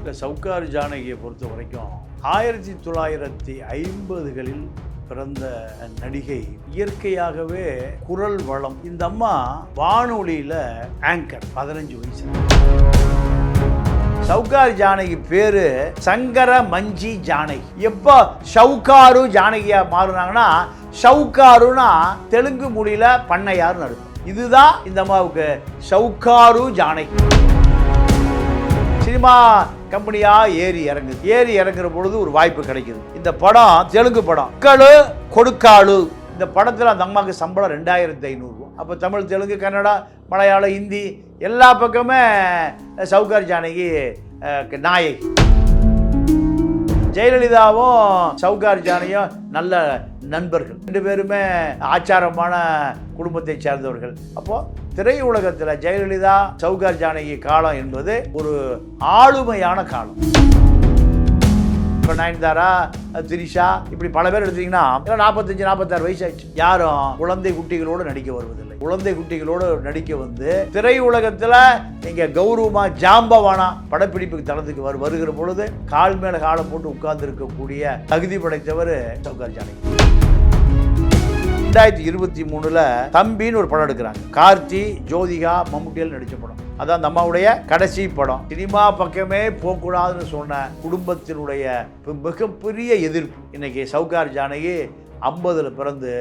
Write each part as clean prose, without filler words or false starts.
இல்லை, சவுகார் ஜானகியை பொறுத்த வரைக்கும் 1950களில் பிறந்த நடிகை. இயற்கையாகவே குரல் வளம். இந்த அம்மா வானொலியில் ஆங்கர் 15 வயசு. சவுகார் ஜானகி பேரு சங்கர மஞ்சி ஜானகி. எப்போ ஷவுகாரு ஜானகியா மாறுனாங்கன்னா, ஷவுகாருனா தெலுங்கு மொழியில பண்ணையாருன்னு அர்த்தம். இதுதான் இந்த அம்மாவுக்கு ஷவுகாரு ஜானகி. சினிமா கம்பெனியா ஏறி இறங்குற பொழுது ஒரு வாய்ப்பு கிடைக்குது. இந்த படம் தெலுங்கு படம், மக்களு கொடுக்காளு. இந்த படத்தில் அந்த அம்மாவுக்கு சம்பளம் 2500 ரூபா. அப்போ தமிழ், தெலுங்கு, கன்னடா, மலையாளம், ஹிந்தி எல்லா பக்கமே சவுகார் ஜானகி நாயகி. ஜெயலலிதாவும் சவுகார் ஜானகியும் நல்ல நண்பர்கள். 2 பேருமே ஆச்சாரமான குடும்பத்தை சேர்ந்தவர்கள். அப்போ திரையுலகத்தில் ஜெயலலிதா சவுகார் ஜானகி காலம் என்பது ஒரு ஆளுமையான காலம். இப்போ நயன்தாரா, திரிஷா இப்படி பல பேர் எடுத்தீங்கன்னா 45-46 வயசு ஆயிடுச்சு. யாரும் குழந்தை குட்டிகளோடு நடிக்க வருவதில்லை. குழந்தை குட்டிகளோடு நடிக்க வந்து திரையுலகத்தில் நீங்க கௌரவமா ஜாம்பவானா படப்பிடிப்புக்கு தளத்துக்கு வருகிற பொழுது கால் மேல காலை போட்டு உட்கார்ந்து இருக்கக்கூடிய தகுதி படைத்தவர் சவுகார் ஜானகி. 2023 தம்பின்னு ஒரு படம் எடுக்கிறாங்க. கார்த்தி, ஜோதிகா, மம்முட்டியில் நடிச்ச படம். அதான் அந்த அம்மாவுடைய கடைசி படம். சினிமா பக்கமே போகக்கூடாதுன்னு சொன்ன குடும்பத்தினுடைய மிகப்பெரிய எதிர்ப்பு. இன்னைக்கு சவுகார் ஜானகி 50ல் பிறந்து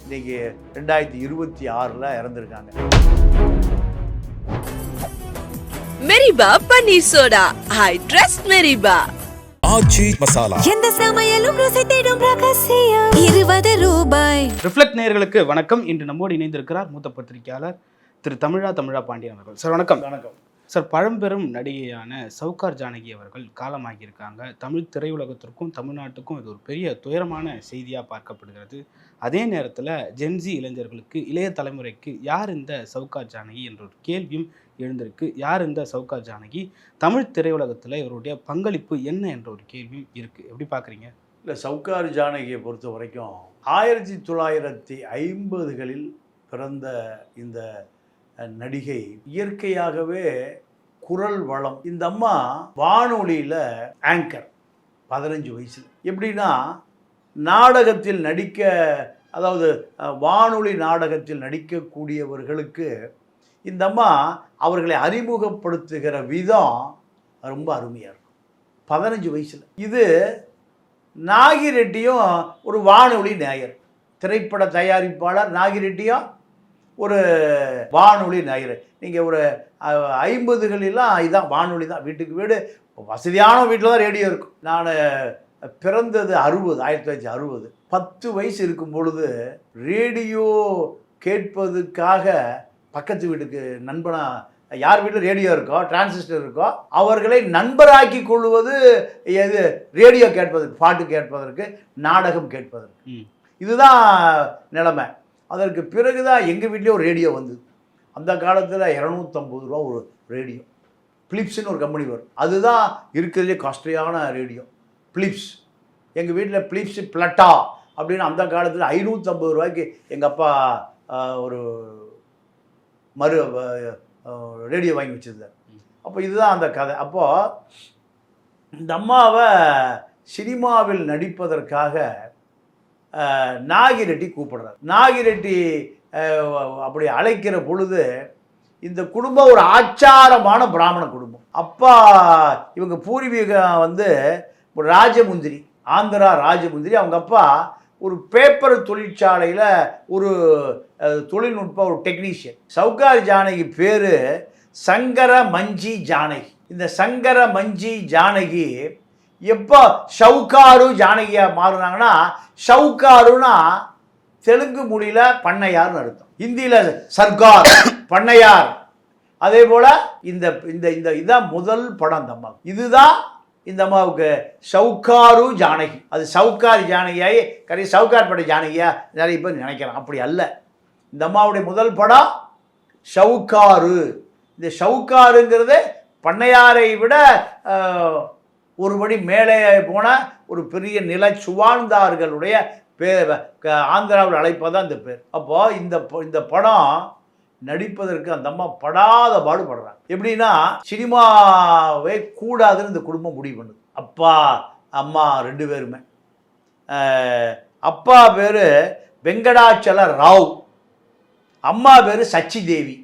இன்னைக்கு 2026ல் இறந்துருக்காங்க. மெரிபா பன்னீர் சோடா, ஐ ட்ரஸ்ட் மெரிபா. ஆச்சி மசாலா, எந்த சமையலும் ருசி தேடும் ரகசியம் 20 ரூபாய். ரிஃப்ளெக்ட் நேயர்களுக்கு வணக்கம். இன்று நம்மோடு இணைந்திருக்கிறார் மூத்த பத்திரிகையாளர் திரு தமிழா பாண்டியன் அவர்கள். சார் வணக்கம். வணக்கம் சார். பழம்பெரும் நடிகையான சவுகார் ஜானகி அவர்கள் காலமாகியிருக்காங்க. தமிழ் திரையுலகத்திற்கும் தமிழ்நாட்டுக்கும் இது ஒரு பெரிய துயரமான செய்தியாக பார்க்கப்படுகிறது. அதே நேரத்தில் ஜென்சி இளைஞர்களுக்கு, இளைய தலைமுறைக்கு யார் இந்த சவுகார் ஜானகி என்ற ஒரு கேள்வியும் எழுந்திருக்கு. யார் இந்த சவுகார் ஜானகி? தமிழ் திரையுலகத்தில் இவருடைய பங்களிப்பு என்ன என்ற ஒரு கேள்வியும் இருக்குது. எப்படி பார்க்குறீங்க? இல்லை, சவுகார் ஜானகியை பொறுத்த வரைக்கும் 1950களில் பிறந்த இந்த நடிகை. இயற்கையாகவே குரல் வளம். இந்த அம்மா வானொலியில் ஆங்கர் 15 வயசில். எப்படின்னா, நாடகத்தில் நடிக்க, அதாவது வானொலி நாடகத்தில் நடிக்கக்கூடியவர்களுக்கு இந்த அம்மா அவர்களை அறிமுகப்படுத்துகிற விதம் ரொம்ப அருமையாக இருக்கும். 15 வயசில். இது நாகிரெட்டியும் ஒரு வானொலி நேயர், திரைப்பட தயாரிப்பாளர். நாகிரெட்டியும் ஒரு வானொலி நேயர். நீங்கள் ஒரு 50களெல்லாம் இதுதான் வானொலி தான். வீட்டுக்கு வீடு, வசதியான வீட்டில் தான் ரேடியோ இருக்கும். நான் பிறந்தது 1960. 10 வயசு இருக்கும் பொழுது ரேடியோ கேட்பதுக்காக பக்கத்து வீட்டுக்கு நண்பனா, யார் வீட்டில் ரேடியோ இருக்கோ, டிரான்சிஸ்டர் இருக்கோ, அவர்களை நண்பராக்கி கொள்வது எது? ரேடியோ கேட்பதற்கு, பாட்டு கேட்பதற்கு, நாடகம் கேட்பதற்கு. இதுதான் நிலைமை. அதற்கு பிறகு தான் எங்கள் வீட்லேயே ஒரு ரேடியோ வந்தது. அந்த காலத்தில் 250 ரூபா ஒரு ரேடியோ. பிலிப்ஸ்னு ஒரு கம்பெனி வரும். அதுதான் இருக்கிறதுலே காஸ்ட்லியான ரேடியோ, பிலிப்ஸ். எங்கள் வீட்டில் பிலிப்ஸ் பிளட்டா அப்படின்னு அந்த காலத்தில் 550 ரூபாய்க்கு எங்கள் அப்பா ஒரு ரேடியோ வாங்கி வச்சுருந்தார். அப்போ இதுதான் அந்த கதை. அப்போது இந்த அம்மாவை சினிமாவில் நடிப்பதற்காக நாகிரெட்டி கூப்பிடுறார். நாகிரெட்டி அப்படி அழைக்கிற பொழுது இந்த குடும்பம் ஒரு ஆச்சாரமான பிராமண குடும்பம். அப்பா இவங்க பூர்வீகம் வந்து ராஜமுந்திரி, ஆந்திரா ராஜமுந்திரி. அவங்க அப்பா ஒரு பேப்பர் தொழிற்சாலையில் ஒரு தொழில்நுட்ப ஒரு டெக்னீஷியன். சவுகார் ஜானகி பேர் சங்கர மஞ்சி ஜானகி. இந்த சங்கர மஞ்சி ஜானகி எப்போ ஷவுகாரு ஜானகியா மாறுனாங்கன்னா, ஷவுகாருனா தெலுங்கு மொழியில் பண்ணையார்னு அர்த்தம். ஹிந்தியில் சர்கார், பண்ணையார். அதே போல் இந்த இந்த இந்த இதான் முதல் படம் அந்த அம்மா. இதுதான் இந்த அம்மாவுக்கு ஷவுகாரு ஜானகி. அது சவுகார் ஜானகியாகி சவுகார் பட ஜானகியா நிறைய பேர் நினைக்கிறேன். அப்படி அல்ல. இந்த அம்மாவுடைய முதல் படம் ஷவுகாரு. இந்த ஷவுகாருங்கிறது பண்ணையாரை விட ஒருபடி மேலே போன ஒரு பெரிய நில சுவாழ்ந்தார்களுடைய பேர். ஆந்திராவில் அழைப்பதான் இந்த பேர். அப்போது இந்த படம் நடிப்பதற்கு அந்த அம்மா படாத பாடுபடுறாங்க. எப்படின்னா சினிமாவே கூடாதுன்னு இந்த குடும்பம் முடிவு பண்ணுது. அப்பா அம்மா 2 பேருமே. அப்பா பேர் வெங்கடாச்சல ராவ், அம்மா பேர் சச்சி தேவி.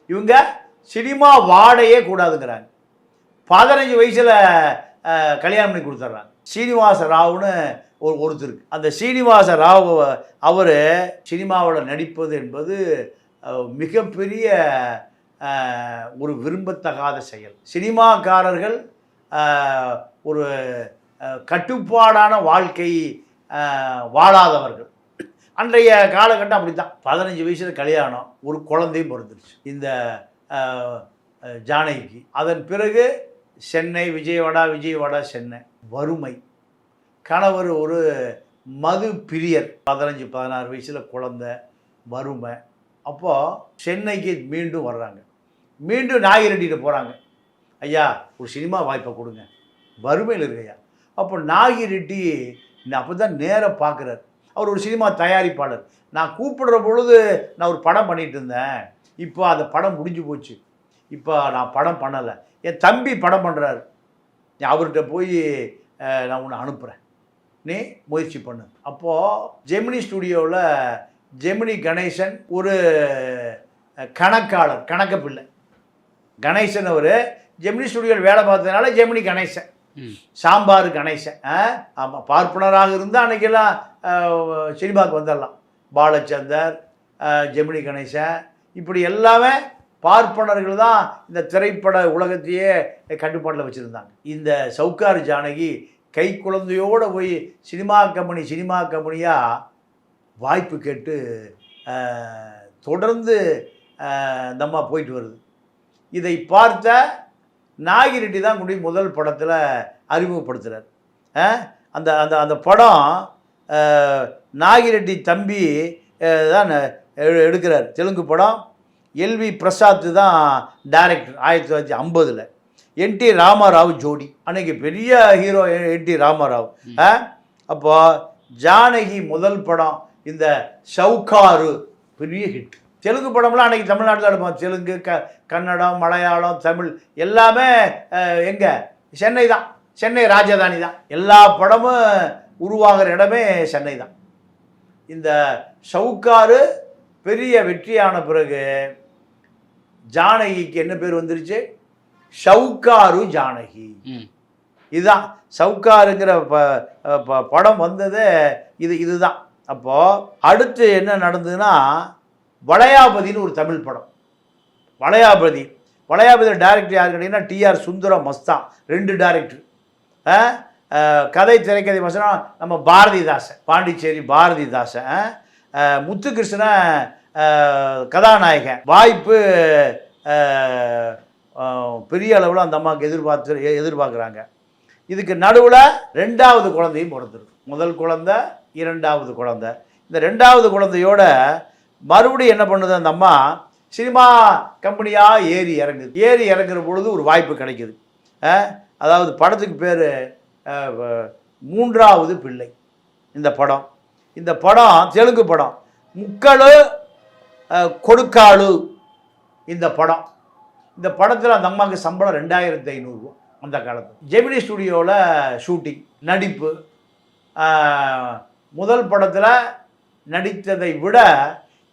இவங்க சினிமா வாடையே கூடாதுங்கிறாங்க. 15 வயசில் கல்யாணம் பண்ணி கொடுத்துட்றாங்க. சீனிவாச ராவ்னு ஒருத்தருக்கு. அந்த சீனிவாச ராவ் அவர் சினிமாவில் நடிப்பது என்பது மிகப்பெரிய ஒரு விரும்பத்தகாத செயல். சினிமாக்காரர்கள் ஒரு கட்டுப்பாடான வாழ்க்கை வாழாதவர்கள். அன்றைய காலகட்டம் அப்படி தான். 15 வயசில் கல்யாணம், ஒரு குழந்தையும் பிறந்துருச்சு இந்த ஜானகிக்கு. அதன் பிறகு சென்னை, விஜயவாடா சென்னை. வறுமை. கணவர் ஒரு மது பிரியர். 15-16 வயசில் குழந்தை, வறுமை. அப்போது சென்னைக்கு மீண்டும் வர்றாங்க. மீண்டும் நாகிரெட்டிகிட்ட போகிறாங்க. ஐயா ஒரு சினிமா வாய்ப்பை கொடுங்க, வறுமையில் இருக்கையா. அப்போ நாகிரெட்டி அப்போ தான் நேராக பார்க்குறாரு. அவர் ஒரு சினிமா தயாரிப்பாளர். நான் கூப்பிடுற பொழுது நான் ஒரு படம் பண்ணிகிட்டு இருந்தேன், இப்போ அந்த படம் முடிஞ்சு போச்சு, இப்போ நான் படம் பண்ணலை, என் தம்பி படம் பண்ணுறாரு, அவர்கிட்ட போய் நான் உன்னை அனுப்புகிறேன், நீ முயற்சி பண்ணு. அப்போது ஜெமினி ஸ்டுடியோவில் ஜெமினி கணேசன் ஒரு கணக்காளர், கணக்கு பிள்ளை கணேசன், அவர் ஜெமினி ஸ்டுடியோவில் வேலை பார்த்ததுனால ஜெமினி கணேசன், சாம்பார் கணேசன். ஆமாம், பார்ப்பனராக இருந்தால் அன்றைக்கெல்லாம் சினிமாவுக்கு வந்துடலாம். பாலச்சந்தர், ஜெமினி கணேசன், இப்படி எல்லாமே பார்ப்பனர்கள் தான் இந்த திரைப்பட உலகத்தையே கட்டுப்பாட்டில் வச்சுருந்தாங்க. இந்த சவுக்கார் ஜானகி கை குழந்தையோடு போய் சினிமா கம்பெனியாக வாய்ப்பு கேட்டு தொடர்ந்து நம்ம போயிட்டு வருது. இதை பார்த்த நாகிரெட்டி தான் கொண்டு முதல் படத்தில் அறிமுகப்படுத்துகிறார். அந்த அந்த அந்த படம் நாகிரெட்டி தம்பி தான் எடுக்கிறார். தெலுங்கு படம். எல்வி பிரசாத் தான் டைரக்டர். 1950. என்டி ராமராவ் ஜோடி. அன்றைக்கி பெரிய ஹீரோ என்டி ராமராவ். அப்போது ஜானகி முதல் படம் இந்த சவுக்காரு பெரிய ஹிட். தெலுங்கு படம்லாம் அன்றைக்கி தமிழ்நாட்டில் எடுப்போம். தெலுங்கு, கன்னடம், மலையாளம், தமிழ் எல்லாமே எங்கே? சென்னை தான். சென்னை ராஜதானி தான். எல்லா படமும் உருவாகிற இடமே சென்னை தான். இந்த சவுக்காரு பெரிய வெற்றியான பிறகு ஜானகிக்கு என்ன பேர் வந்துருச்சு? சவுக்காரு ஜானகி. இதுதான் சவுக்காருங்கிற படம் வந்தது இதுதான். அப்போது அடுத்து என்ன நடந்ததுன்னா, வளையாபதினு ஒரு தமிழ் படம். வளையாபதியில் டைரக்டர் யார் கேட்டிங்கன்னா டிஆர் சுந்தரம் மஸ்தான். 2 டைரக்டர். கதை திரைக்கதை வசனம் நம்ம பாரதிதாசன், பாண்டிச்சேரி பாரதிதாசன். முத்துகிருஷ்ண கதாநாயகன். வாய்ப்பு பெரிய அளவில் அந்த அம்மாவுக்கு எதிர்பார்க்குறாங்க. இதுக்கு நடுவில் 2வது குழந்தையும் பிறந்திருக்கு. முதல் குழந்தை, 2வது குழந்தை. இந்த 2வது குழந்தையோட மறுபடியும் என்ன பண்ணுது அந்த அம்மா? சினிமா கம்பெனியாக ஏறி இறங்குற பொழுது ஒரு வாய்ப்பு கிடைக்குது. அதாவது படத்துக்கு பேர் 3வது பிள்ளை. இந்த படம் தெலுங்கு படம். முக்கலு கொடுக்காளு இந்த படத்தில் அந்த அம்மாவுக்கு சம்பளம் 2500 ரூபா அந்த காலத்தில். ஜெமினி ஸ்டுடியோவில் ஷூட்டிங், நடிப்பு. முதல் படத்தில் நடித்ததை விட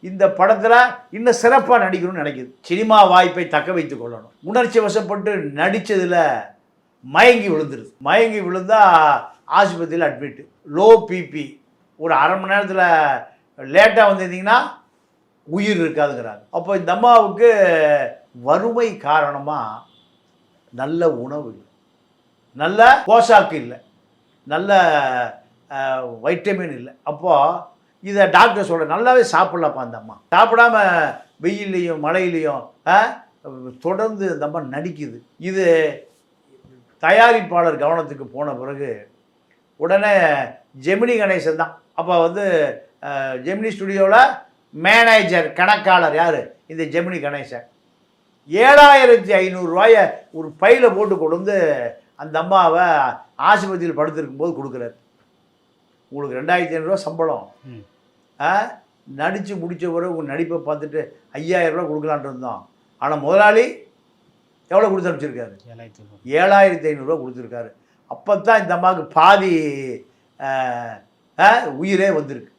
இந்த படத்தில் இன்னும் சிறப்பாக நடிக்கணும்னு நினைக்குது. சினிமா வாய்ப்பை தக்க வைத்து கொள்ளணும். உணர்ச்சி வசப்பட்டு நடித்ததில் மயங்கி விழுந்தால் ஆஸ்பத்திரியில் அட்மிட்டு. Low BP. ஒரு அரை மணி நேரத்தில் லேட்டாக வந்திருந்தீங்கன்னா உயிர் இருக்காதுங்கிறாங்க. அப்போ இந்த அம்மாவுக்கு வறுமை காரணமாக நல்ல உணவு இல்லை, நல்ல போஷாக்கு இல்லை, நல்ல வைட்டமின் இல்லை. அப்போது இதை டாக்டர் சொல்கிற நல்லாவே சாப்பிட்லப்பா அந்த அம்மா. சாப்பிடாம வெயிலையும் மழையிலையும் தொடர்ந்து இந்த அம்மா நடிக்குது. இது தயாரிப்பாளர் கவனத்துக்கு போன பிறகு உடனே ஜெமினி கணேசன் தான் அப்போ ஜெமினி ஸ்டுடியோவில் மேனேஜர், கணக்காளர் யார்? இந்த ஜெமினி கணேசன். 7500 ரூபாயை ஒரு பையில் போட்டு கொண்டு அந்த அம்மாவை ஆஸ்பத்திரியில் படுத்திருக்கும் போது கொடுக்குறாரு. உங்களுக்கு 2500 ரூபா சம்பளம், நடித்து முடித்த பிறகு உங்கள் நடிப்பை பார்த்துட்டு 5000 ரூபா கொடுக்கலான்ட்டு இருந்தோம். ஆனால் முதலாளி எவ்வளோ கொடுத்து அனுப்பிச்சிருக்காரு? 7500 ரூபா கொடுத்துருக்காரு. அப்போ தான் இந்த அம்மாவுக்கு பாதி உயிரே வந்திருக்கு.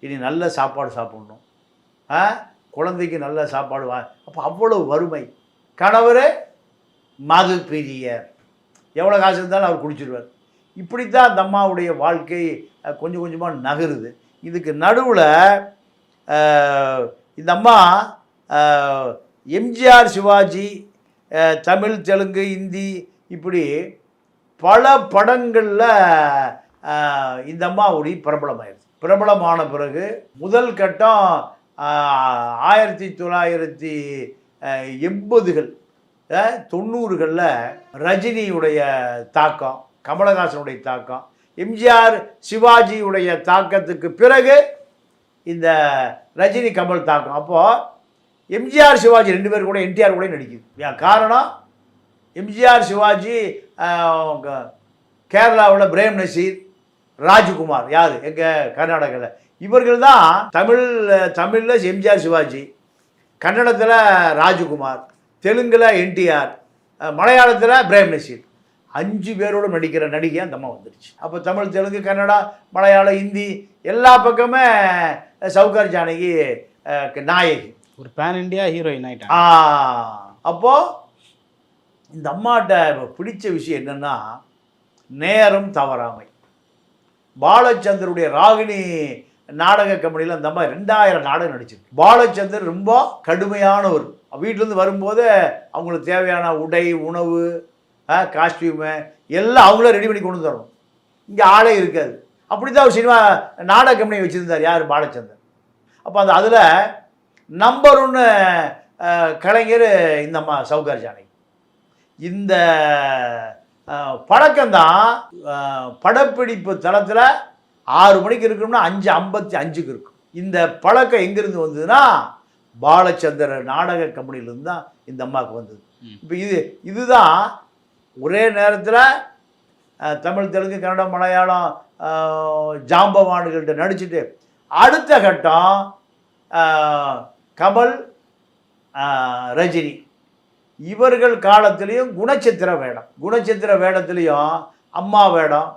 இனி நல்ல சாப்பாடு சாப்பிட்ணும், குழந்தைக்கு நல்ல சாப்பாடு அப்போ அவ்வளோ வறுமை. கணவர் மது பிரியர், எவ்வளோ காசு இருந்தாலும் அவர் குடிச்சிடுவார். இப்படித்தான் அந்த அம்மாவுடைய வாழ்க்கை கொஞ்சம் கொஞ்சமாக நகருது. இதுக்கு நடுவில் இந்த அம்மா எம்ஜிஆர், சிவாஜி, தமிழ், தெலுங்கு, ஹிந்தி இப்படி பல படங்களில் இந்த அம்மாவுடைய பிரபலமாயிருது. பிரபலமான பிறகு முதல் கட்டம் 1980கள் 90களில் ரஜினியுடைய தாக்கம், கமலஹாசனுடைய தாக்கம், எம்ஜிஆர், சிவாஜியுடைய தாக்கத்துக்கு பிறகு இந்த ரஜினி கமல் தாக்கம். அப்போது எம்ஜிஆர், சிவாஜி 2 பேர் கூட என்டிஆர் கூட நடிக்குது. காரணம், எம்ஜிஆர், சிவாஜி கேரளாவில் பிரேம் நசீர், ராஜ்குமார், யார் எங்கள் கர்நாடகாவில், இவர்கள் தான் தமிழில் எம்ஜிஆர், சிவாஜி, கன்னடத்தில் ராஜ்குமார், தெலுங்கில் என்டிஆர், மலையாளத்தில் பிரேம் நசீர், 5 பேரோடு நடிக்கிற நடிகை அந்த அம்மா வந்துடுச்சு. அப்போ தமிழ், தெலுங்கு, கன்னடா, மலையாளம், ஹிந்தி எல்லா பக்கமே சவுகார் ஜானகி நாயகி, ஒரு பேன் இண்டியா ஹீரோயின் ஆகிட்டாங்க. அப்போது இந்த அம்மாட்ட பிடிச்ச விஷயம் என்னென்னா நேரம் தவறாமை. பாலச்சந்தருடைய ராகினி நாடக கம்பெனியில் அந்த அம்மா 2000 நாடகம் நடிச்சிருக்கு. பாலச்சந்தர் ரொம்ப கடுமையானவர். வீட்டிலேருந்து வரும்போது அவங்களுக்கு தேவையான உடை, உணவு, காஸ்டியூமு எல்லாம் அவங்களே ரெடி பண்ணி கொண்டு தரணும். இங்கே ஆளே இருக்காது. அப்படி தான் ஒரு சினிமா நாடக கம்பெனி வச்சுருந்தார் யார்? பாலச்சந்தர். அப்போ அதில் நம்பர் 1 கலைஞர் இந்த அம்மா சவுகார் ஜானகி. இந்த பழக்கம்தான் படப்பிடிப்பு தளத்தில் 6 மணிக்கு இருக்கணும்னா 5:55க்கு இருக்கும். இந்த பழக்கம் எங்கேருந்து வந்ததுன்னா பாலச்சந்தர் நாடக கம்பெனியிலேருந்து தான் இந்த அம்மாவுக்கு வந்தது. இப்போ இதுதான் ஒரே நேரத்தில் தமிழ், தெலுங்கு, கன்னடம், மலையாளம் ஜாம்பவான்கள்கிட்ட நடிச்சுட்டு அடுத்த கட்டம் கமல், ரஜினி இவர்கள் காலத்திலையும் குணச்சித்திர வேடம், குணச்சித்திர வேடத்துலேயும் அம்மா வேடம்,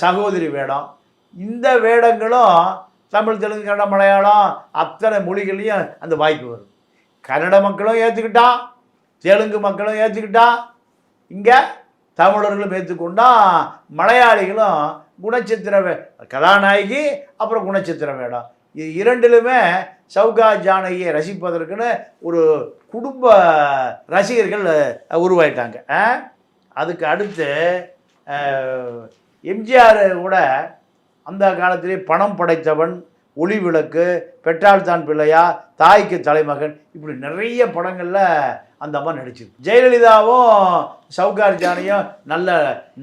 சகோதரி வேடம், இந்த வேடங்களும் தமிழ், தெலுங்கு, கன்னடம், மலையாளம் அத்தனை மொழிகள்லையும் அந்த வாய்ப்பு வரும். கன்னட மக்களும் ஏற்றுக்கிட்டான், தெலுங்கு மக்களும் ஏற்றுக்கிட்டான், இங்கே தமிழர்களும் ஏற்றுக்கொண்டா, மலையாளிகளும் குணச்சித்திர கதாநாயகி அப்புறம் குணச்சித்திர வேடம், இது 2லுமே சவுகார் ஜானகியை ரசிப்பதற்குன்னு ஒரு குடும்ப ரசிகர்கள் உருவாயிட்டாங்க. அதுக்கு அடுத்து எம்ஜிஆரோட அந்த காலத்திலே பணம் படைத்தவன், ஒளி விளக்கு, பெற்றால் தான் பிள்ளையா, தாய்க்கு தலைமகன் இப்படி நிறைய படங்களில் அந்த அம்மா நடிச்சிருக்கு. ஜெயலலிதாவும் சவுகார் ஜானகியும் நல்ல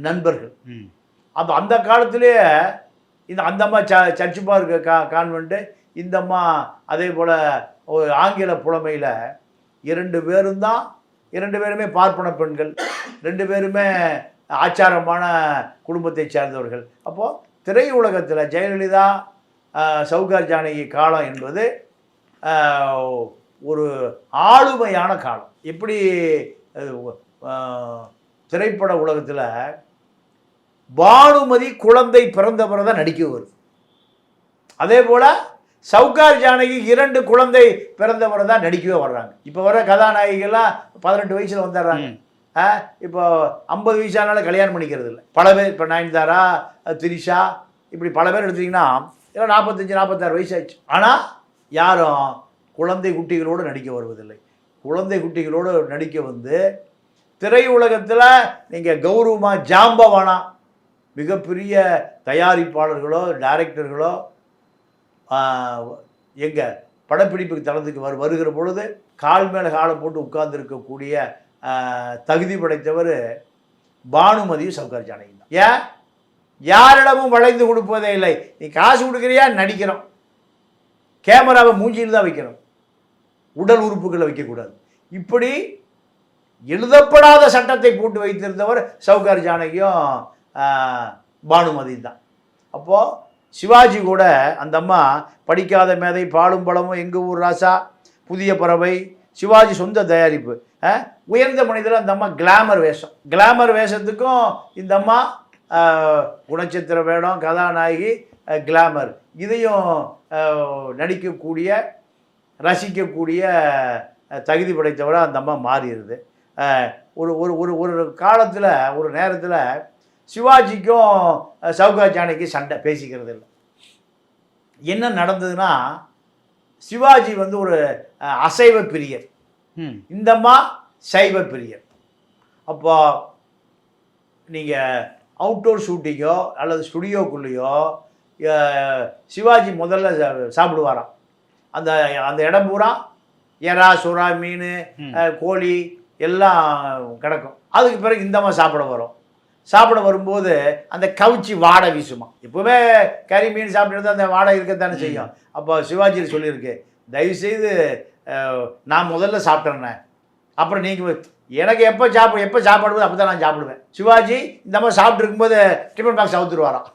நண்பர்கள். அப்போ அந்த காலத்திலேயே அந்த அம்மா சர்ச்சு பார்க் கான்வெண்ட்டு, இந்த அம்மா அதே போல் ஒரு ஆங்கில புலமையில் 2 பேரும் தான், 2 பேருமே பார்ப்பன பெண்கள், 2 பேருமே ஆச்சாரமான குடும்பத்தை சேர்ந்தவர்கள். அப்போது திரையுலகத்தில் ஜெயலலிதா, சவுகார் ஜானகி காலம் என்பது ஒரு ஆளுமையான காலம். எப்படி திரைப்பட உலகத்தில் பானுமதி குழந்தை பிறந்த பிறகு தான் நடிக்க வருது, அதே போல் சவுகார் ஜானகி 2 குழந்தை பிறந்த பிறகு தான் நடிக்கவே வர்றாங்க. இப்போ வர கதாநாயகிகள்லாம் 18 வயசில் வந்துடுறாங்க. இப்போ 50 வயசானாலும் கல்யாணம் பண்ணிக்கிறது இல்லை பல பேர். இப்போ நயன்தாரா, திரிஷா இப்படி பல பேர் எடுத்திங்கன்னா எல்லாம் 45-46 வயசாச்சு. ஆனால் யாரும் குழந்தை குட்டிகளோடு நடிக்க வருவதில்லை. குழந்தை குட்டிகளோடு நடிக்க வந்து திரையுலகத்தில் நீங்கள் கௌரவமாக ஜாம்பவானா மிகப்பெரிய தயாரிப்பாளர்களோ டைரக்டர்களோ எங்கள் படப்பிடிப்புக்கு தளத்துக்கு வருகிற பொழுது கால் மேலே காலை போட்டு உட்கார்ந்துருக்கக்கூடிய தகுதி படைத்தவர் பானுமதியும் சவுகார் ஜானகி தான். ஏன் யாரிடமும் வளைந்து கொடுப்பதே இல்லை. நீ காசு கொடுக்குறியா, நடிக்கிறோம், கேமராவை மூஞ்சியில் தான் வைக்கிறோம், உடல் உறுப்புகளை வைக்கக்கூடாது. இப்படி எழுதப்படாத சட்டத்தை போட்டு வைத்திருந்தவர் சவுகார் ஜானகியும் பானுமதி தான். அப்போது சிவாஜி கூட அந்த அம்மா படிக்காத மேதை, பாலும் பழமும், எங்கள் ஊர் ராசா, புதிய பறவை, சிவாஜி சொந்த தயாரிப்பு, உயர்ந்த மனிதர். அந்த அம்மா கிளாமர் வேஷம், கிளாமர் வேஷத்துக்கும் இந்த அம்மா குணச்சித்திர வேடம், கதாநாயகி, கிளாமர், இதையும் நடிக்கக்கூடிய ரசிக்கக்கூடிய தகுதி படைத்தவராக அந்த அம்மா மாறிடுது. ஒரு ஒரு ஒரு ஒரு காலத்தில், ஒரு நேரத்தில் சிவாஜிக்கும் சவுகார் ஜானகி சண்டை, பேசிக்கிறது இல்லை. என்ன நடந்ததுன்னா, சிவாஜி வந்து ஒரு அசைவ பிரியர், இந்தம்மா சைவ பிரியர். அப்போ நீங்கள் அவுட்டோர் ஷூட்டிங்கோ அல்லது ஸ்டுடியோக்குள்ளேயோ சிவாஜி முதல்ல சாப்பிடுவாராம். அந்த அந்த இடம் பூரா எறா, சுறா, மீன், கோழி எல்லாம் கிடக்கும். அதுக்கு பிறகு இந்தம்மா சாப்பிட வரும். சாப்பிட வரும்போது அந்த கவுச்சி வாடை வீசுமா. எப்போவுமே கறி மீன் சாப்பிட்டு அந்த வாடை இருக்கத்தானே செய்யும். அப்போ சிவாஜி சொல்லியிருக்கு, தயவுசெய்து நான் முதல்ல சாப்பிட்றேன், அப்புறம் நீங்கள் எனக்கு எப்போ சாப்பிடுவது அப்போ தான் நான் சாப்பிடுவேன். சிவாஜி இந்த மாதிரி சாப்பிட்டு இருக்கும்போது டிஃபன் பாக்ஸ் அவுத்துருவாராம்.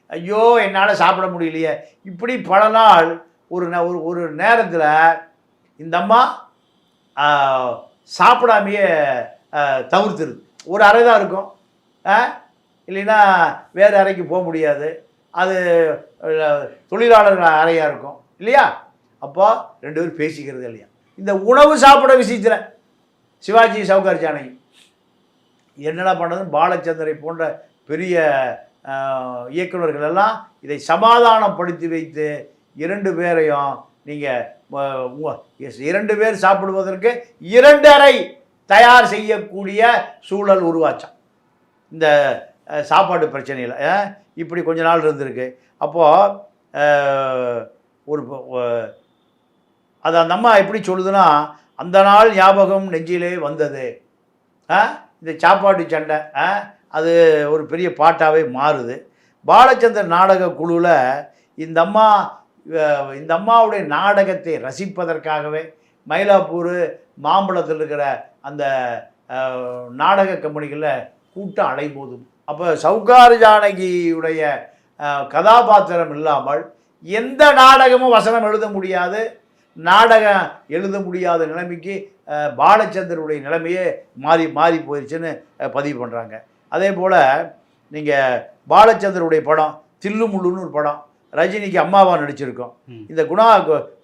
ஐயோ என்னால் சாப்பிட முடியலையே. இப்படி பல நாள் ஒரு ஒரு நேரத்தில் இந்த அம்மா சாப்பிடாமையே தவிர்த்துருது. ஒரு அறை தான் இருக்கும், இல்லைன்னா வேறு அறைக்கு போக முடியாது, அது தொழிலாளர்கள் அறையாக இருக்கும் இல்லையா. அப்போ ரெண்டு பேரும் பேசிக்கிறது இல்லையா. இந்த உணவு சாப்பிட விஷயத்தில் சிவாஜி சவுகார் ஜானகி என்னடா பண்ணுறது, பாலச்சந்தரை போன்ற பெரிய இயக்குநர்கள் எல்லாம் இதை சமாதானப்படுத்தி வைத்து இரண்டு பேரையும் நீங்கள் 2 பேர் சாப்பிடுவதற்கு 2 அறை தயார் செய்யக்கூடிய சூழல் உருவாச்சான் இந்த சாப்பாடு பிரச்சனையில். இப்படி கொஞ்ச நாள் இருந்திருக்கு. அப்போது ஒரு அது அந்த அம்மா எப்படி சொல்லுதுன்னா, அந்த நாள் ஞாபகம் நெஞ்சிலே வந்தது. இந்த சாப்பாட்டு சண்டை அது ஒரு பெரிய பாட்டாகவே மாறுது. பாலச்சந்தர் நாடக குழுவில் இந்த அம்மாவுடைய நாடகத்தை ரசிப்பதற்காகவே மயிலாப்பூர், மாம்பழத்தில் இருக்கிற அந்த நாடக கம்பெனிகளில் கூட்டம் அலைபோதும். அப்போ சவுகார் ஜானகியுடைய கதாபாத்திரம் இல்லாமல் எந்த நாடகமும் வசனம் எழுத முடியாது, நாடகம் எழுத முடியாத நிலைமைக்கு பாலச்சந்தருடைய நிலைமையே மாறி போயிடுச்சுன்னு பதிவு பண்ணுறாங்க. அதே போல் நீங்கள் பாலச்சந்தருடைய படம் தில்லு முள்ளுன்னு ஒரு படம், ரஜினிக்கு அம்மாவாக நடிச்சிருக்கோம். இந்த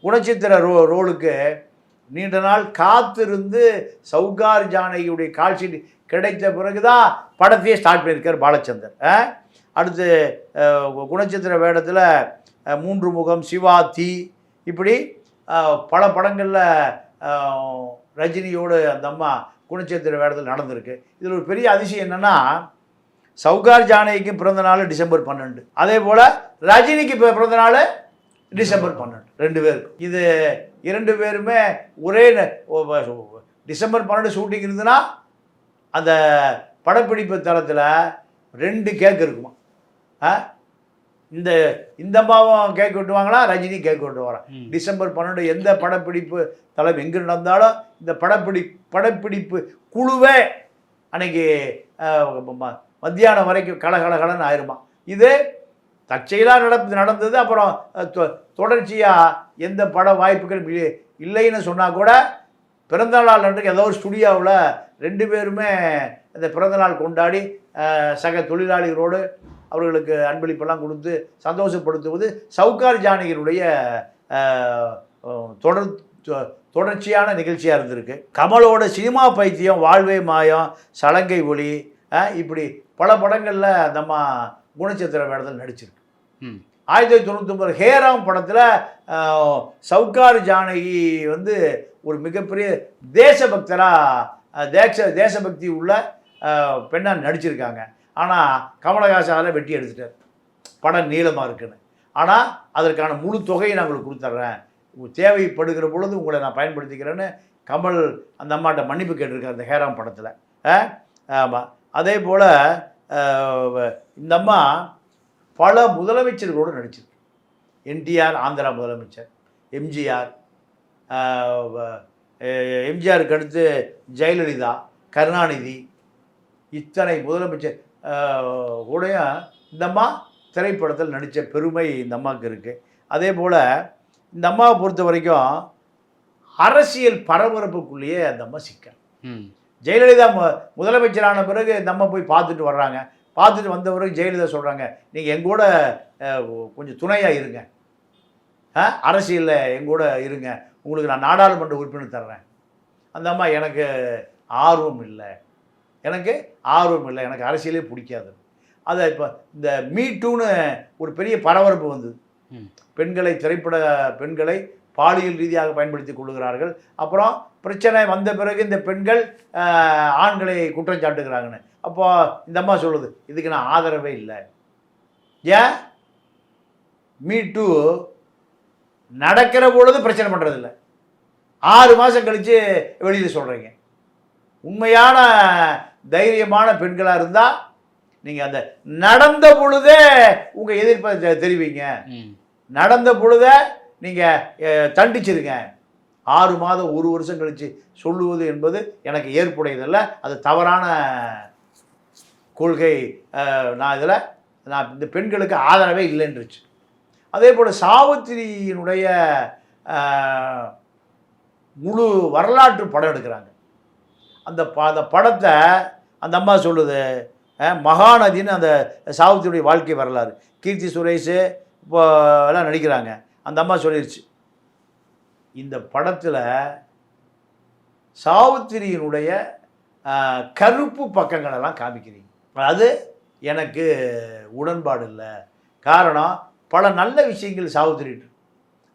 குணச்சித்திர ரோலுக்கு நீண்ட நாள் காத்திருந்து சவுகார் ஜானகியுடைய கால்ஷீட் கிடைத்த பிறகு தான் படத்தையே ஸ்டார்ட் பண்ணியிருக்கார் பாலச்சந்தர். அடுத்து குணச்சித்திர வேடத்தில் 3 முகம், சிவா, தீ, இப்படி பல படங்களில் ரஜினியோடு அந்த அம்மா குணச்சித்திர வேடத்தில் நடந்திருக்கு. இதில் ஒரு பெரிய அதிசயம் என்னென்னா, சவுகார் ஜானகிக்கு பிறந்த நாள் டிசம்பர் 12, அதே போல் ரஜினிக்கு பிறந்த நாள் டிசம்பர் 12, 2 பேருக்கும். இது 2 பேருமே ஒரே டிசம்பர் 12 ஷூட்டிங் இருந்துன்னா அந்த படப்பிடிப்பு தளத்தில் 2 கேக் இருக்குமா. இந்த அம்மாவும் கேக் வெட்டுவாங்களா, ரஜினி கேக் வெட்டு வரான். டிசம்பர் 12 எந்த படப்பிடிப்பு தளம் எங்கே நடந்தாலும் இந்த படப்பிடிப்பு குழுவே அன்னைக்கு மத்தியானம் வரைக்கும் கலகலன்னு ஆயிருமா. இது தற்செயலாக நடந்தது. அப்புறம் தொடர்ச்சியாக எந்த பட வாய்ப்புகள் இல்லைன்னு சொன்னால் கூட பிறந்தநாள் அன்றைக்கு ஏதோ ஒரு ஸ்டுடியோவில் 2 பேருமே இந்த பிறந்தநாள் கொண்டாடி சக தொழிலாளிகளோடு அவர்களுக்கு அன்பளிப்பெல்லாம் கொடுத்து சந்தோஷப்படுத்துவது சவுகார் ஜானகியினுடைய தொடர்ச்சியான நிகழ்ச்சியாக இருந்திருக்கு. கமலோட சினிமா பைத்தியம், வாழ்வே மாயம், சலங்கை ஒளி, இப்படி பல படங்களில் நம்ம குணச்சித்திர வேடத்தில் நடிச்சிருக்கு. 1999 ஹேராம் படத்தில் சவுகார் ஜானகி வந்து ஒரு மிகப்பெரிய தேசபக்தி உள்ள பெண்ணாக நடிச்சிருக்காங்க. ஆனால் கமலஹாசனால் வெட்டி எடுத்துட்டார், படம் நீளமாக இருக்குன்னு. ஆனால் அதற்கான முழு தொகையை நான் உங்களுக்கு கொடுத்துட்றேன், தேவைப்படுகிற பொழுது உங்களை நான் பயன்படுத்திக்கிறேன்னு கமல் அந்த அம்மாட்ட மன்னிப்பு கேட்டிருக்கார் அந்த ஹேராம் படத்தில். ஆமாம். அதே போல் இந்த அம்மா பல முதலமைச்சர்களோடு நடிச்சிருக்கு. என்டிஆர் ஆந்திரா முதலமைச்சர், எம்ஜிஆருக்கு அடுத்து ஜெயலலிதா, கருணாநிதி, இத்தனை முதலமைச்சர் கூடயும் இந்த அம்மா திரைப்படத்தில் நடித்த பெருமை இந்த அம்மாவுக்கு இருக்குது. அதே போல் இந்த அம்மாவை பொறுத்த வரைக்கும் அரசியல் பரபரப்புக்குள்ளேயே அந்த அம்மா சிக்கல். ஜெயலலிதா முதலமைச்சரான பிறகு இந்த அம்மா போய் பார்த்துட்டு வர்றாங்க. பார்த்துட்டு வந்த பிறகு ஜெயலலிதா சொல்கிறாங்க, நீங்கள் எங்கூட கொஞ்சம் துணையாக இருங்க, அரசியலில் எங்கூட இருங்க, உங்களுக்கு நான் நாடாளுமன்ற உறுப்பினர் தர்றேன். அந்த அம்மா எனக்கு ஆர்வம் இல்லை, எனக்கு அரசியலே பிடிக்காது. அதை இப்போ இந்த மீட்டூன்னு ஒரு பெரிய பரபரப்பு வந்தது. பெண்களை பாலியல் ரீதியாக பயன்படுத்தி கொள்கிறார்கள். அப்புறம் பிரச்சனை வந்த பிறகு இந்த பெண்கள் ஆண்களை குற்றம் சாட்டுகிறாங்கன்னு. அப்போ இந்த அம்மா சொல்லுது, இதுக்கு நான் ஆதரவே இல்லை. ஏன்? மீட்டூ நடக்கிற பொழுது பிரச்சனை பண்ணுறதில்ல, 6 மாதம் கழித்து வெளியில் சொல்கிறீங்க. உண்மையான தைரியமான பெண்களாக இருந்தால் நீங்கள் அந்த நடந்த பொழுதே உங்கள் எதிர்ப்பை தெரிவிங்க, நடந்த பொழுதே நீங்கள் தண்டிச்சிருங்க. 6 மாதம் 1 வருஷம் கழித்து சொல்லுவது என்பது எனக்கு ஏற்புடையதில்ல, அது தவறான கொள்கை. நான் இந்த பெண்களுக்கு ஆதரவே இல்லைன்றுச்சு. அதே போல் சாவித்திரியினுடைய முழு வரலாற்று படம் எடுக்கிறாங்க. அந்த படத்தை அந்த அம்மா சொல்லுது, மகாநதின்னு அந்த சாவித்திரியுடைய வாழ்க்கை வரலாறு. கீர்த்தி சுரேஷ் இப்போ எல்லாம் நடிக்கிறாங்க. அந்த அம்மா சொல்லிடுச்சு, இந்த படத்தில் சாவித்திரியினுடைய கருப்பு பக்கங்களெல்லாம் காமிக்கிறீங்க, அது எனக்கு உடன்பாடு இல்லை. காரணம், பல நல்ல விஷயங்கள் சாவித்திரிட்டு.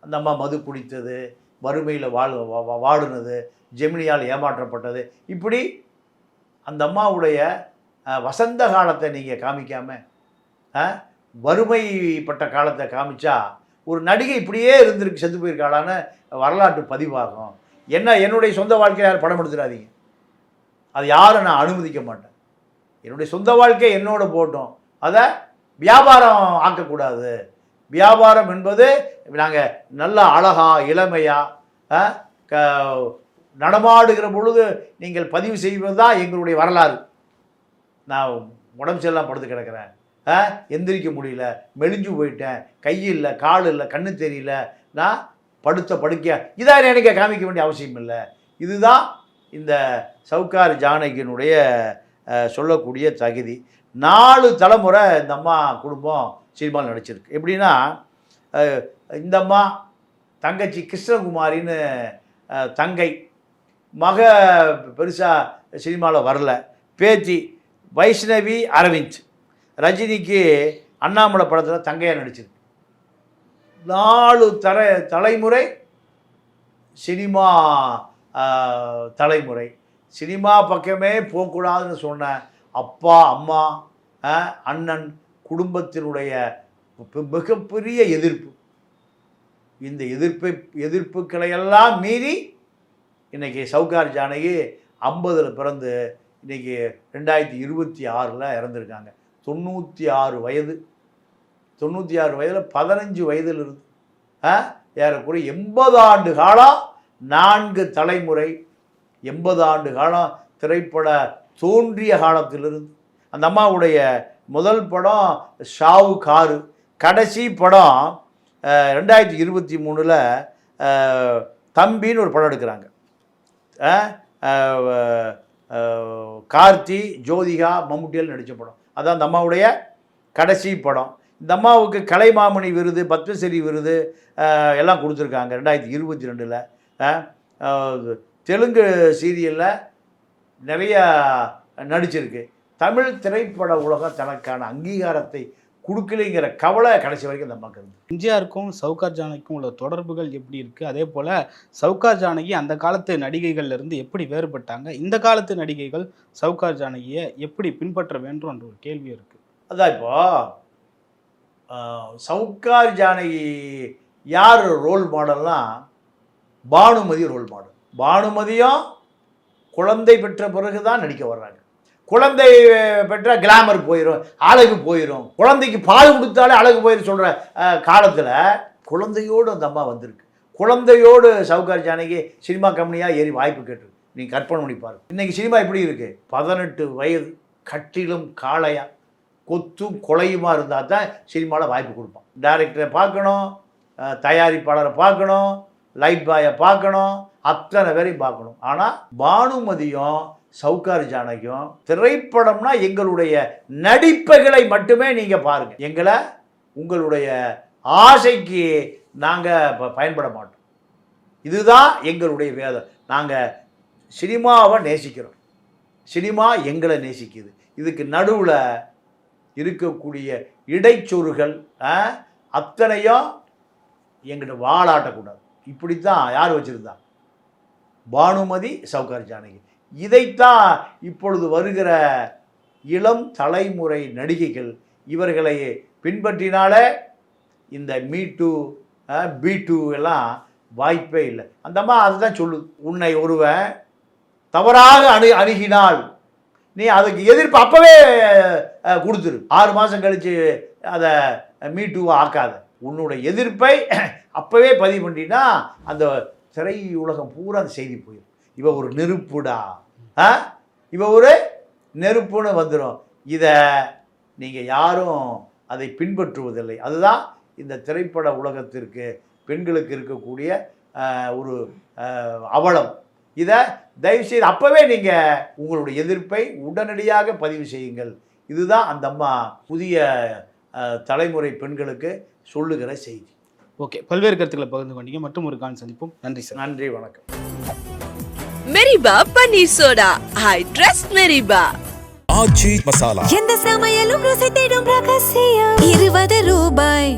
அந்த அம்மா மது குடித்தது, வறுமையில் வாடுனது, ஜெமினியால் ஏமாற்றப்பட்டது, இப்படி அந்த அம்மாவுடைய வசந்த காலத்தை நீங்கள் காமிக்காமல் வறுமைப்பட்ட காலத்தை காமிச்சா ஒரு நடிகை இப்படியே இருந்திருக்கு, செத்து போயிருக்காளான்னு வரலாற்று பதிவாகும். என்னுடைய சொந்த வாழ்க்கையை யார் படம் எடுத்துடாதீங்க, அது யாரும் நான் அனுமதிக்க மாட்டேன். என்னுடைய சொந்த வாழ்க்கை என்னோட போட்டோம், அதை வியாபாரம் ஆக்கக்கூடாது. வியாபாரம் என்பது நாங்கள் நல்ல அழகா இளமையாக நடமாடுகிற பொழுது நீங்கள் பதிவு செய்வது தான் எங்களுடைய வரலாறு. நான் உடம்பு சரியில்லாம படுத்து கிடக்கிறேன், எந்திரிக்க முடியல, மெலிஞ்சு போயிட்டேன், கை இல்லை, கால் இல்லை, கண்ணு தெரியல, நான் படுக்க இதான் எனக்கு காமிக்க வேண்டிய அவசியம் இல்லை. இதுதான் இந்த சவுகார் ஜானகியினுடைய சொல்லக்கூடிய தகுதி. 4 தலைமுறை இந்த அம்மா குடும்பம் சினிமாவில் நடிச்சிருக்கு. எப்படின்னா, இந்த அம்மா தங்கச்சி கிருஷ்ணகுமாரின்னு தங்கை, மக பெருசாக சினிமாவில் வரல, பேத்தி வைஷ்ணவி அரவிந்த், ரஜினிக்கு அண்ணாமலை படத்தில் தங்கையாக நடிச்சிருக்கு. 4 தலைமுறை சினிமா தலைமுறை. சினிமா பக்கமே போகக்கூடாதுன்னு சொன்ன அப்பா, அம்மா, அண்ணன் குடும்பத்தினுடைய மிகப்பெரிய எதிர்ப்பு. இந்த எதிர்ப்புகளையெல்லாம் மீறி இன்றைக்கி சவுகார் ஜானகி 50 பிறந்து இன்றைக்கி 2026 இறந்துருக்காங்க. 96 வயது. 96 வயதில் 15 வயதில் இருந்து ஏறக்குறைய 80 ஆண்டு காலம், 4 தலைமுறை, 80 ஆண்டு காலம் திரைப்பட தோன்றிய காலத்திலிருந்து. அந்த அம்மாவுடைய முதல் படம் ஷாவுகாரு, கடைசி படம் 2023 தம்பின்னு ஒரு படம் எடுக்கிறாங்க. கார்த்தி, ஜோதிகா, மம்முட்டியில் நடித்த படம். அதான் அந்த அம்மாவுடைய கடைசி படம். இந்த அம்மாவுக்கு கலைமாமணி விருது, பத்மஸ்ரீ விருது எல்லாம் கொடுத்துருக்காங்க 2022. தெலுங்கு சீரியலில் நிறைய நடிச்சிருக்கு. தமிழ் திரைப்பட உலகம் தனக்கான அங்கீகாரத்தை கொடுக்கலைங்கிற கவலை கடைசி வரைக்கும் இந்த அம்மாவுக்கு இருந்து. எம்ஜிஆருக்கும் சவுகார் ஜானகிக்கும் உள்ள தொடர்புகள் எப்படி இருக்குது, அதே போல் சவுகார் ஜானகி அந்த காலத்து நடிகைகள்லேருந்து எப்படி வேறுபட்டாங்க, இந்த காலத்து நடிகைகள் சவுகார் ஜானகியை எப்படி பின்பற்ற வேண்டும் என்ற ஒரு கேள்வி இருக்குது. அதான் இப்போது சவுகார் ஜானகி யார் ரோல் மாடல்னால் பானுமதி ரோல் மாடல். பானுமதியும் குழந்தை பெற்ற பிறகு தான் நடிக்க வர்றாங்க. குழந்தை பெற்ற கிளாமர் போயிடும், அழகு போயிடும். குழந்தைக்கு பால் கொடுத்தாலே அழகு போயிடும் சொல்கிற காலத்தில் குழந்தையோடு அந்த அம்மா வந்திருக்கு. குழந்தையோடு சவுகார் ஜானகி சினிமா கம்பெனியாக ஏறி வாய்ப்பு கேட்டு நீங்கள் கற்பனை பண்ணி பாருங்க. இன்றைக்கி சினிமா எப்படி இருக்குது? 18 வயது கட்டிலும் காளையா கொத்தும் கொலையுமா இருந்தால் தான் சினிமாவில் வாய்ப்பு கொடுப்பான். டைரக்டரை பார்க்கணும், தயாரிப்பாளரை பார்க்கணும், லைட் பாயை பார்க்கணும், அத்தனை பேரையும் பார்க்கணும். ஆனால் பானுமதியும் சவுகார் ஜானகியும் திரைப்படம்னா எங்களுடைய நடிப்புகளை மட்டுமே நீங்கள் பாருங்கள். எங்களை உங்களுடைய ஆசைக்கு நாங்கள் பயன்பட மாட்டோம். இதுதான் எங்களுடைய வேதம். நாங்கள் சினிமாவை நேசிக்கிறோம், சினிமா எங்களை நேசிக்குது. இதுக்கு நடுவில் இருக்கக்கூடிய இடைச்சொருகள் அத்தனையும் எங்கிட்ட வாழாட்டக்கூடாது. இப்படித்தான் யார் வச்சுருந்தா? பானுமதி, சவுகார் ஜானகி. இதைத்தான் இப்பொழுது வருகிற இளம் தலைமுறை நடிகைகள் இவர்களை பின்பற்றினாலே இந்த மீ2 பி2 எல்லாம் வாய்ப்பே இல்லை. அந்தம்மா அதுதான் சொல்லுது. உன்னை ஒருவன் தவறாக அணுகினால் நீ அதுக்கு எதிர்ப்பு அப்போவே கொடுத்துரு. 6 மாதம் கழித்து அதை மீ2 ஆக்காத. உன்னுடைய எதிர்ப்பை அப்போவே பதிவு பண்ணினா அந்த திரை உலகம் பூரா அந்த செய்தி போயிடும். இவ ஒரு நெருப்புடா, இவ ஒரு நெருப்புன்னு வந்துடும். இதை நீங்கள் யாரும் அதை பின்பற்றுவதில்லை. அதுதான் இந்த திரைப்பட உலகத்திற்கு பெண்களுக்கு இருக்கக்கூடிய ஒரு அவலம். இதை தயவுசெய்து அப்போவே நீங்கள் உங்களுடைய எதிர்ப்பை உடனடியாக பதிவு செய்யுங்கள். இதுதான் அந்த அம்மா புதிய தலைமுறை பெண்களுக்கு சொல்லுகிற செய்தி. ஓகே, பல்வேறு கருத்துக்களை பகிர்ந்து கொண்டீங்க. மற்றும் ஒரு கால் சந்திப்போம். நன்றி சார். நன்றி, வணக்கம். மெரிபா பன்னீர் சோடா, ஐ ட்ரஸ்ட் மெரிபா. ஆச்சி மசாலா. எந்த சமையலும் ருசி தேடும் ரகசியம். 20 ரூபாய்.